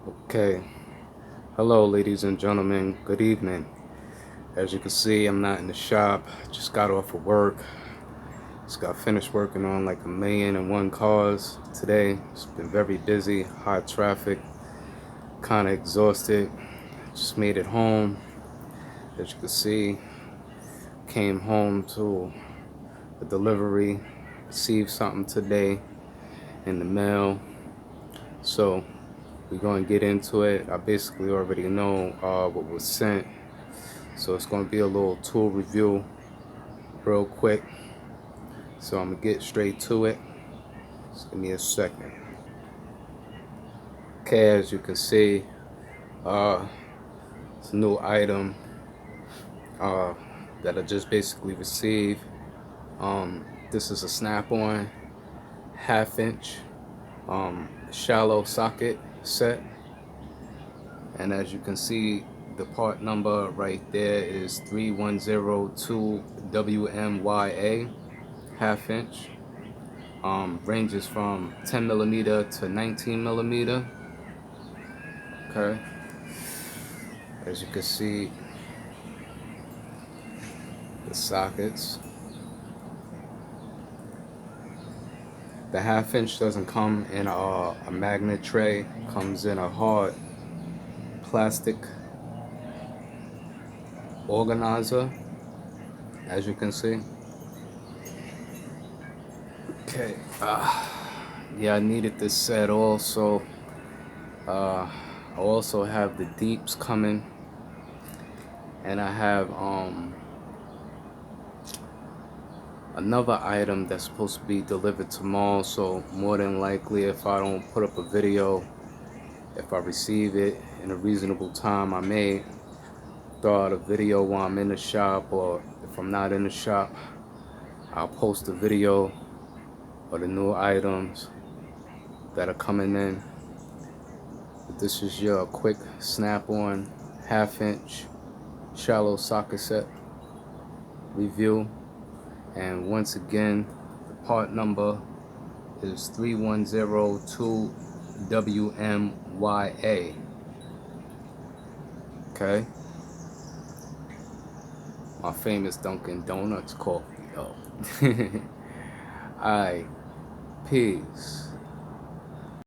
Okay, hello ladies and gentlemen, good evening. As you can see, I'm not in the shop, just got off of work. Just got finished working on like 1,000,001 cars today. It's been very busy, hot traffic, kind of exhausted. Just made it home. As you can see, came home to a delivery, received something today in the mail. So we're going to get into it. I basically already know what was sent. So it's going to be a little tool review real quick. So I'm going to get straight to it. Just give me a second. Okay, as you can see, it's a new item uh, that I just basically received. This is a snap-on 1/2 inch shallow socket set. And as you can see, the part number right there is 3102WMYA 1/2 inch. Ranges from 10mm to 19mm. Okay, as you can see, the sockets. The 1/2 inch doesn't come in a magnet tray, comes in a hard plastic organizer, as you can see. Okay, yeah, I needed this set also. I also have the deeps coming, and I have another item that's supposed to be delivered tomorrow. So more than likely, if I don't put up a video, if I receive it in a reasonable time, I may throw out a video while I'm in the shop, or if I'm not in the shop, I'll post a video of the new items that are coming in. But this is your quick snap-on 1/2 inch shallow socket set review. And once again, the part number is 3102WMYA. Okay, my famous Dunkin' Donuts coffee though. Alright, peace.